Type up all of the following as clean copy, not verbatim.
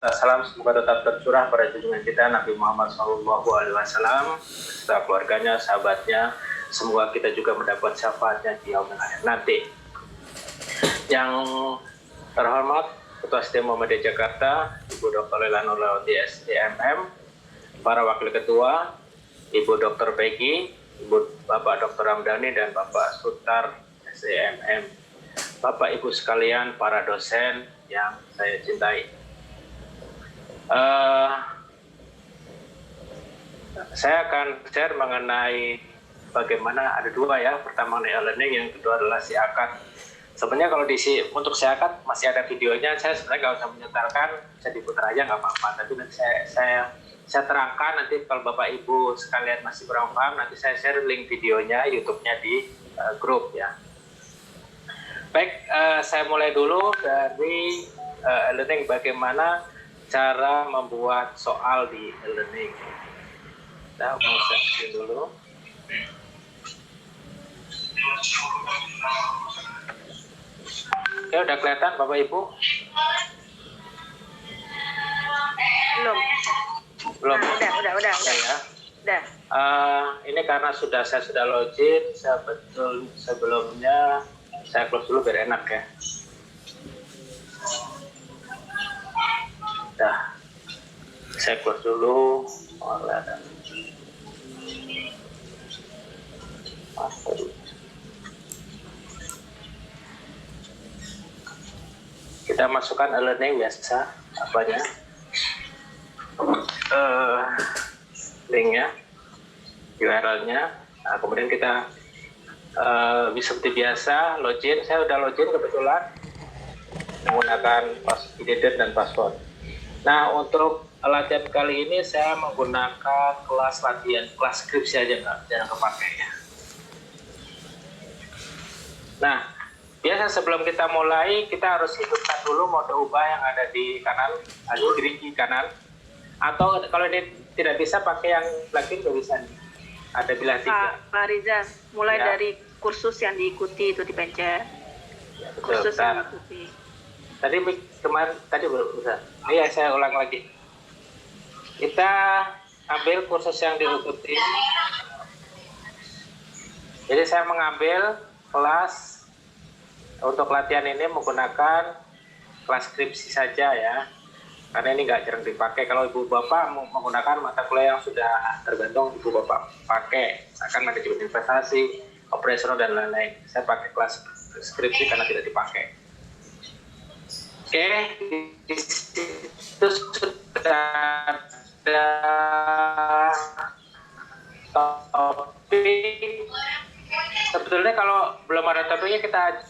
Salam semoga tetap tercurah pada junjungan kita Nabi Muhammad SAW beserta keluarganya, sahabatnya. Semoga kita juga mendapat syafaatnya di yaumil akhir nanti. Yang terhormat Ketua SDM Muhammadiyah Jakarta, Ibu Dr. Lela Nurlawati SDMM, para Wakil Ketua, Ibu Dr. Peggy, Bapak Dr. Ramdhani, dan Bapak Sutar SDMM, Bapak Ibu sekalian, para dosen yang saya cintai. Saya akan share mengenai bagaimana ada dua ya, pertama e-learning, yang kedua adalah siakat. Sebenarnya kalau untuk siakat masih ada videonya, saya sebenarnya nggak usah menyetelkan, bisa diputar aja nggak apa-apa. Tapi nanti saya terangkan, nanti kalau Bapak Ibu sekalian masih kurang paham, nanti saya share link videonya, YouTube-nya di grup ya. Baik, saya mulai dulu dari e-learning, bagaimana cara membuat soal di e-learning. Kita mau setting dulu. Oke, udah kelihatan Bapak Ibu? Belum. Udah. Ya. Udah. Ini karena saya sudah login, sebelumnya saya close dulu biar enak ya. Nah, saya close dulu. Kita masukkan e-learning biasa, apanya? Linknya, URL-nya. Nah, kemudian kita seperti biasa login. Saya udah login kebetulan menggunakan ID dan password. Nah, untuk latihan kali ini saya menggunakan kelas skripsi aja, jangan kepake ya. Nah, biasa sebelum kita mulai, kita harus hidupkan dulu mode ubah yang ada di kanan, kiri kanan. Atau kalau ini tidak bisa, pakai yang plugin juga bisa nih. Ada bilah 3. Pak Riza, mulai dari kursus yang diikuti itu dipencet. Ya, kursus yang diikuti. Tadi belum bisa. Iya, saya ulang lagi. Kita ambil kursus yang diikuti. Jadi saya mengambil kelas untuk latihan ini menggunakan kelas skripsi saja ya. Karena ini nggak jarang dipakai. Kalau Ibu Bapak menggunakan mata kuliah yang sudah tergantung Ibu Bapak pakai, misalkan manajemen investasi, operasional dan lain-lain. Saya pakai kelas skripsi karena tidak dipakai. Oke, di situ sudah ada topik. Sebetulnya kalau belum ada topiknya kita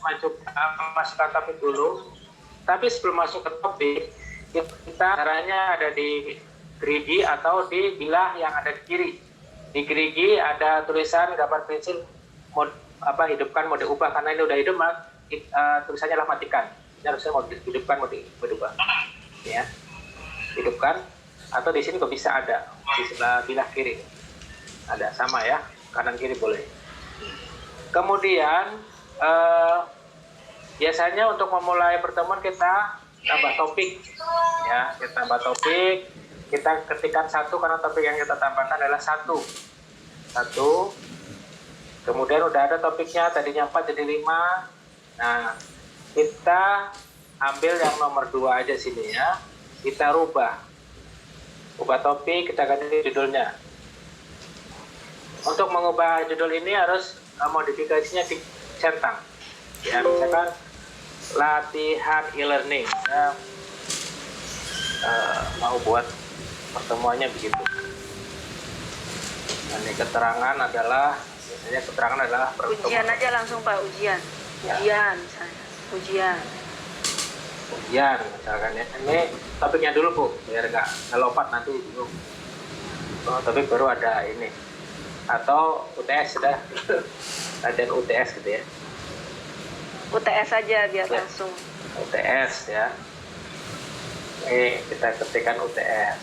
masukkan topik dulu. Tapi sebelum masuk ke topik, kita caranya ada di gerigi atau di bilah yang ada di kiri. Di gerigi ada tulisan gambar pensil hidupkan mode ubah, karena ini udah hidup, tulisannya adalah matikan. Ini harusnya mau hidupkan mode ubah. Ya. Hidupkan, atau di sini kok bisa ada di sebelah bilah kiri. Ada sama ya, kanan kiri boleh. Kemudian biasanya untuk memulai pertemuan kita tambah topik ya, kita tambah topik, kita ketikkan 1 karena topik yang kita tambahkan adalah 1. Kemudian udah ada topiknya, tadinya 4 jadi 5. Nah, kita ambil yang nomor 2 aja sini ya, kita ubah topik, kita ganti judulnya. Untuk mengubah judul ini harus modifikasinya dicentang ya, misalkan latihan e-learning, saya mau buat pertemuannya begitu. Nah, ini keterangan adalah pertemuan. Ujian aja langsung Pak, ujian misalnya, ujian misalkan ya. Ini topiknya dulu Bu, biar nggak lompat nanti bingung. Topik baru ada ini, atau UTS sudah latihan UTS gitu ya. UTS aja biar langsung. UTS ya. Ini kita ketikkan UTS.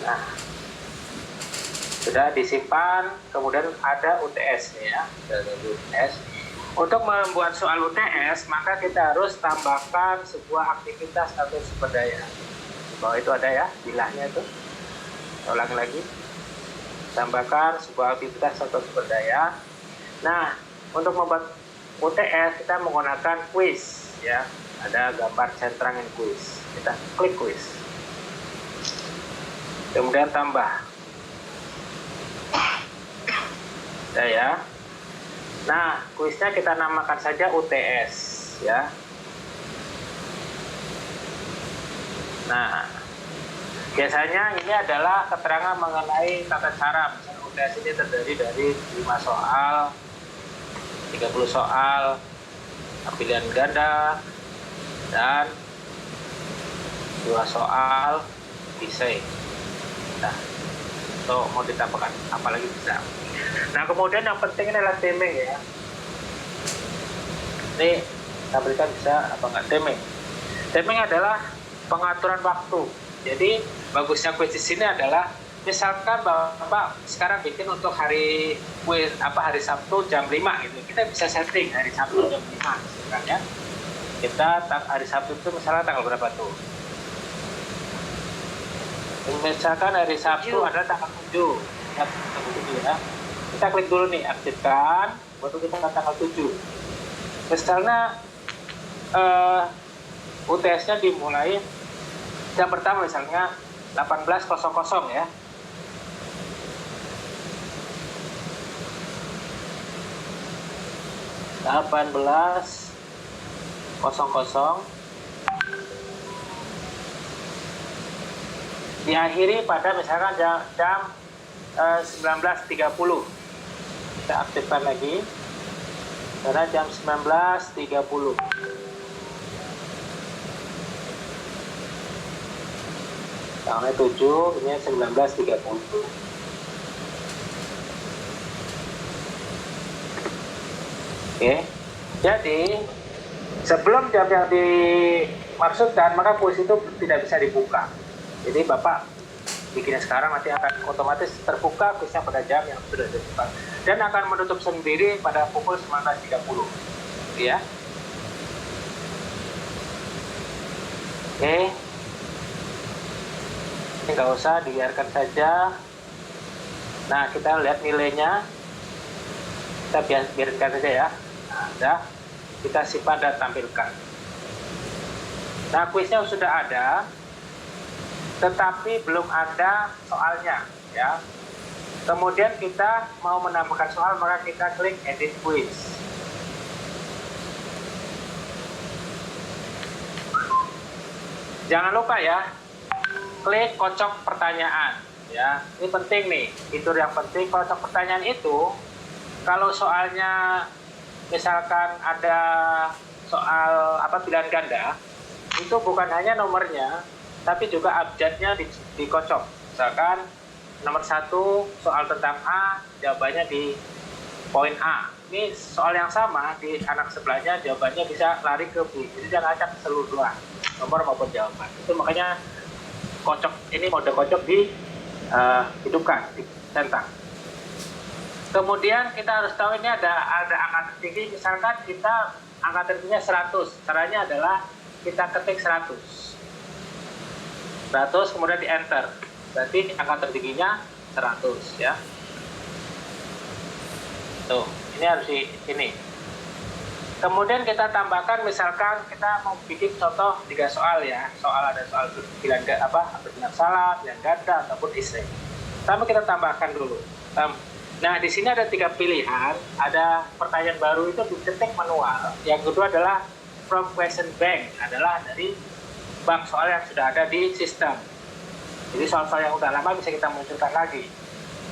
Nah, sudah disimpan, kemudian ada UTS ya, ada UTS. Untuk membuat soal UTS, maka kita harus tambahkan sebuah aktivitas atau sumber daya. Di bawah itu ada ya, bilahnya itu. Saya ulangi lagi. Tambahkan sebuah aktivitas atau sumber daya. Nah, untuk membuat UTS kita menggunakan quiz ya. Ada gambar centrangin quiz. Kita klik quiz. Kemudian tambah. Ya. Nah, kuisnya kita namakan saja UTS ya. Nah, biasanya ini adalah keterangan mengenai tata cara. Misalnya UTS ini terdiri dari 5 soal, 30 soal, pilihan ganda, dan 2 soal esai. Nah, itu mau ditambahkan apalagi bisa. Nah, kemudian yang penting adalah timing ya. Ini saya berikan bisa apa enggak timing. Timing adalah pengaturan waktu. Jadi bagusnya kuis di sini adalah misalkan Bapak sekarang bikin untuk hari kuis hari Sabtu jam 5 gitu. Kita bisa setting hari Sabtu jam 5 misalkan ya. Kita hari Sabtu itu misalnya tanggal berapa tuh? Misalkan hari Sabtu adalah tanggal 7. Tanggal 7 ya. Kita klik dulu nih, aktifkan, waktu kita tanggal 7. Misalnya UTS-nya dimulai jam pertama misalnya 18.00 ya. Diakhiri pada misalkan jam 19.30. Kita aktifkan lagi karena jam 19.30. Tanggal 7, ini 19.30. Oke. Jadi sebelum jam yang dimaksudkan maka kuis itu tidak bisa dibuka. Jadi Bapak bikinnya sekarang nanti akan otomatis terbuka kuisnya pada jam yang sudah dibuka dan akan menutup sendiri pada pukul 19.30 ya. Oke, ini nggak usah, dibiarkan saja. Nah, kita lihat nilainya, kita biarkan saja ya. Nah, udah kita simpan dan tampilkan. Nah, kuisnya sudah ada, tetapi belum ada soalnya ya. Kemudian kita mau menambahkan soal, maka kita klik edit quiz. Jangan lupa ya, klik kocok pertanyaan ya. Ini penting nih, fitur yang penting. Kocok pertanyaan itu kalau soalnya misalkan ada soal pilihan ganda, itu bukan hanya nomornya tapi juga abjadnya dikocok. Misalkan nomor 1 soal tentang A, jawabannya di poin A. Ini soal yang sama di anak sebelahnya, jawabannya bisa lari ke B. Jadi jangan acak keseluruhan nomor maupun jawaban. Itu makanya kocok ini, mode kocok dihidupkan, dicentang. Kemudian kita harus tahu ini ada angka tertinggi. Misalkan kita angka tertingginya 100. Caranya adalah kita ketik 100 kemudian di enter, berarti angka tertingginya 100 ya. Tuh, ini harus ini. Kemudian kita tambahkan, misalkan kita mau bikin contoh 3 soal ya. Soal ada soal pilihan benar salah, pilihan ganda ataupun esai. Pertama kita tambahkan dulu. Nah, di sini ada 3 pilihan, ada pertanyaan baru itu diketik manual. Yang kedua adalah from question bank, adalah dari bank soal yang sudah ada di sistem. Jadi soal-soal yang udah lama bisa kita munculkan lagi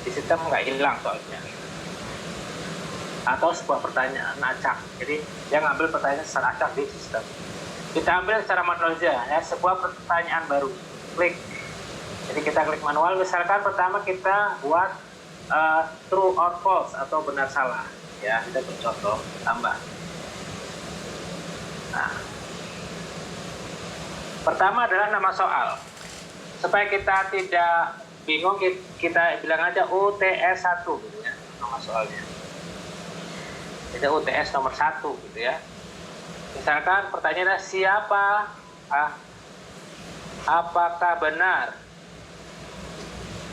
di sistem, nggak hilang soalnya. Atau sebuah pertanyaan acak, jadi dia ngambil pertanyaan secara acak di sistem. Kita ambil secara manual aja ya, sebuah pertanyaan baru, klik. Jadi kita klik manual. Misalkan pertama kita buat true or false atau benar salah ya, kita bercontoh tambah. Nah, pertama adalah nama soal. Supaya kita tidak bingung, kita bilang aja UTS 1 gitu ya, nama soalnya. Itu UTS nomor 1 gitu ya. Misalkan pertanyaannya siapa? Apakah benar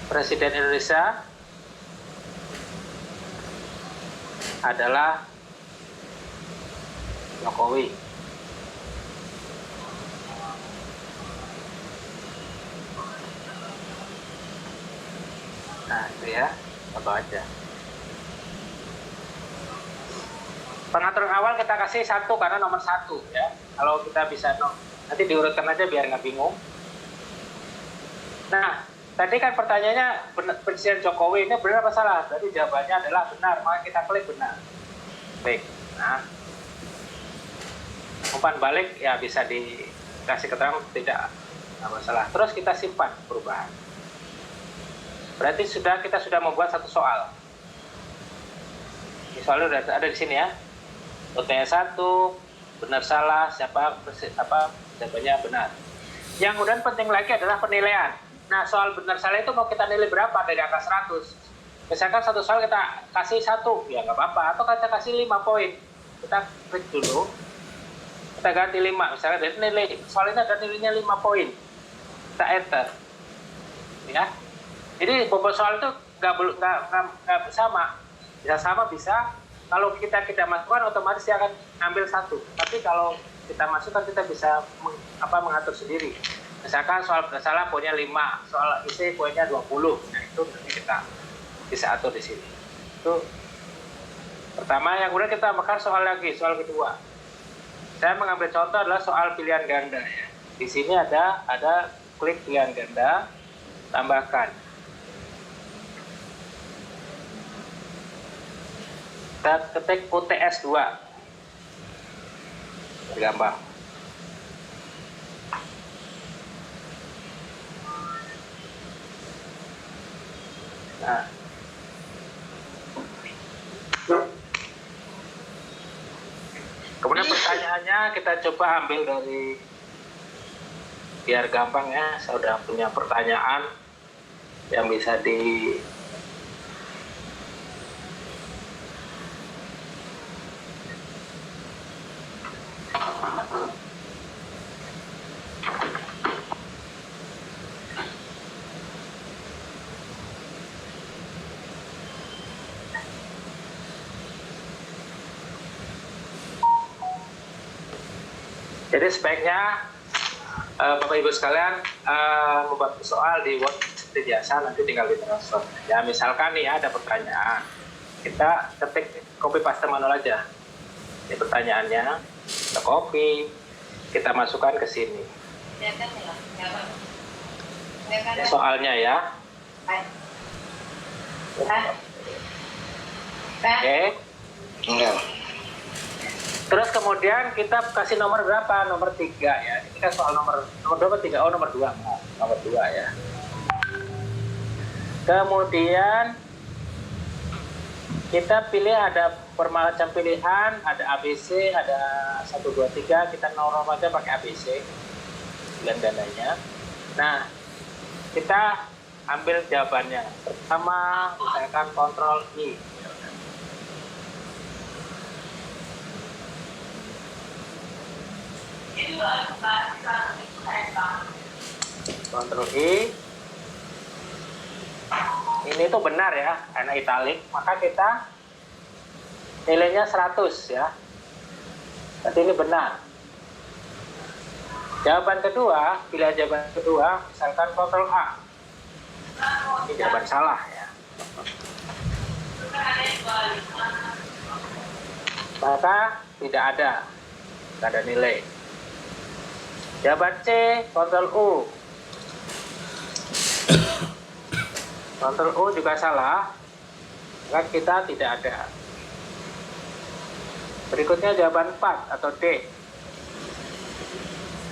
Presiden Indonesia adalah Jokowi? Nah itu ya, contoh aja. Pengaturan awal kita kasih 1 karena nomor 1 ya. Kalau kita bisa nanti diurutkan aja biar nggak bingung. Nah, tadi kan pertanyaannya Presiden Jokowi ini benar apa salah? Berarti jawabannya adalah benar, maka kita klik benar. Baik. Nah, umpan balik ya bisa dikasih keterangan tidak masalah. Terus kita simpan perubahan. Berarti kita sudah membuat satu soal. Ini soalnya sudah ada di sini ya. UTS 1, benar salah, jawabannya benar. Yang kemudian penting lagi adalah penilaian. Nah, soal benar salah itu mau kita nilai berapa dari angka 100? Misalkan satu soal kita kasih 1, ya nggak apa-apa. Atau kita kasih 5 poin. Kita klik dulu, kita ganti 5. Misalkan dari nilai, soal ini ada nilainya 5 poin. Kita enter. Ya. Jadi bobot soal itu nggak sama. Bisa sama, bisa. Kalau kita masukkan, otomatis dia akan ambil 1. Tapi kalau kita masukkan, kita bisa mengatur sendiri. Misalkan soal bersalah poinnya 5, soal isi poinnya 20. Nah itu nanti kita bisa atur di sini. Itu pertama. Yang kemudian kita bakar soal lagi, soal kedua. Saya mengambil contoh adalah soal pilihan ganda ya. Di sini ada klik pilihan ganda, tambahkan. Kita ketik UTS 2. Gampang. Nah. Kemudian pertanyaannya kita coba ambil dari, biar gampang ya, saya sudah punya pertanyaan yang bisa jadi sebaiknya Bapak Ibu sekalian membuat soal di Word seperti biasa, nanti tinggal ditransfer. Ya misalkan nih ada pertanyaan, kita ketik copy paste manual aja. Ini pertanyaannya, kita copy, kita masukkan ke sini. Ini soalnya ya. Oke. Terus kemudian kita kasih nomor berapa? Nomor 3 ya. Ini kan soal nomor berapa? 3. Oh, nomor 2. Nomor 2 ya. Kemudian kita pilih, ada macam pilihan, ada ABC, ada 1, 2, 3. Kita normal aja pakai ABC. Pilihan gandanya. Nah, kita ambil jawabannya. Pertama, misalkan Ctrl I. Ctrl I. Ini tuh benar ya, karena italik, maka kita nilainya 100 ya. Berarti ini benar. Jawaban kedua, pilihan jawaban kedua, misalkan Ctrl A. Ini jawaban salah ya. Maka tidak ada nilai. Jawaban C, Ctrl U. Ctrl U juga salah, maka kita tidak ada. Berikutnya jawaban 4 atau D.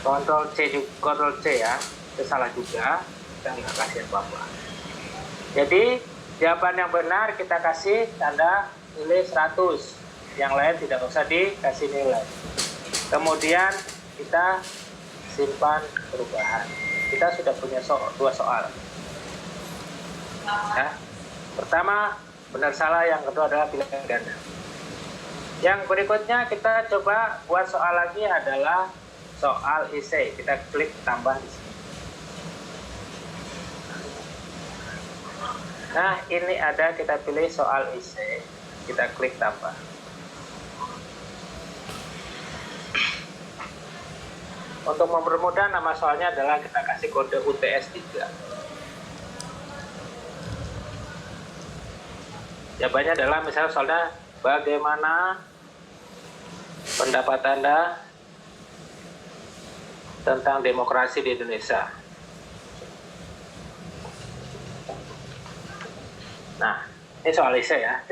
Ctrl C ya, itu salah juga, kita nggak kasih apa-apa. Jadi jawaban yang benar kita kasih tanda nilai 100, yang lain tidak usah dikasih nilai. Kemudian kita simpan perubahan. Kita sudah punya 2 soal. Ya. Pertama benar salah, yang kedua adalah pilihan ganda. Yang berikutnya kita coba buat soal lagi adalah soal essay. Kita klik tambah di sini. Nah, ini ada, kita pilih soal essay. Kita klik tambah. Untuk mempermudah, nama soalnya adalah kita kasih kode UTS 3. Jawabannya adalah misalnya soalnya, bagaimana pendapat Anda tentang demokrasi di Indonesia? Nah, ini soal essay ya.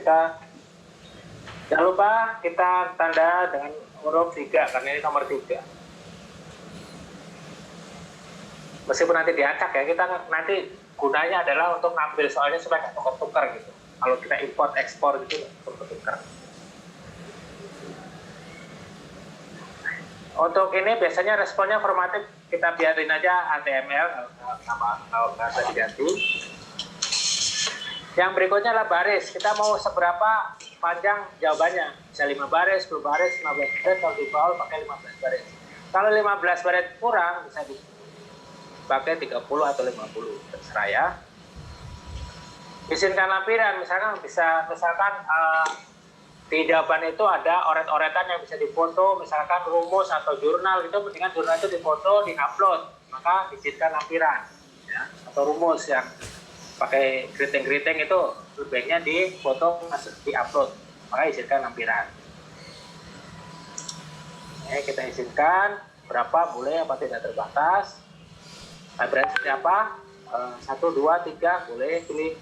Jangan lupa kita tanda dengan huruf 3 karena ini nomor 3. Meskipun nanti diacak ya, kita nanti gunanya adalah untuk ngambil soalnya supaya nggak tukar-tukar gitu. Kalau kita import ekspor gitu tukar-tukar. Untuk ini biasanya responnya formatif kita biarin aja HTML, kalau nggak usah diganti. Yang berikutnya adalah baris. Kita mau seberapa panjang jawabannya. Bisa 5 baris, 10 baris, 15 baris, kalau di bawah pakai 15 baris. Kalau 15 baris kurang bisa dipakai 30 atau 50, terserah ya. Izinkan lampiran, misalkan di jawaban itu ada oret-oretan yang bisa difoto, misalkan rumus atau jurnal, itu mendingan jurnal itu difoto, di-upload, maka izinkan lampiran ya. Atau rumus yang pakai keriting-keriting itu baiknya difoto, di-upload, maka izinkan lampiran. Kita izinkan berapa, boleh apa tidak terbatas. Berarti apa? 1, 2, 3 boleh pilih.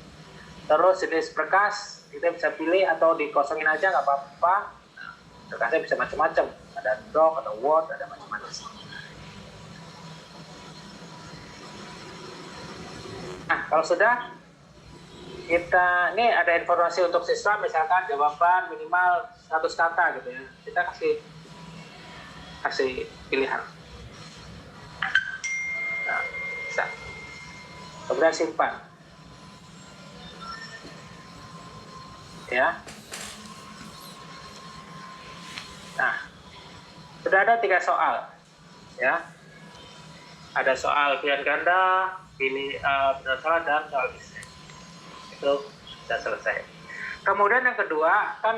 Terus jenis berkas kita bisa pilih atau dikosongin aja nggak apa-apa. Nah, berkasnya bisa macam-macam, ada doc, ada word, ada macam-macam. Nah, kalau sudah kita ini ada informasi untuk siswa, misalkan jawaban minimal 100 kata gitu ya, kita kasih pilihan. Nah, bisa. Kemudian simpan. Ya. Nah, sudah ada 3 soal. Ya. Ada soal pilihan ganda, benar salah, dan soal essay. Itu sudah selesai. Kemudian yang kedua kan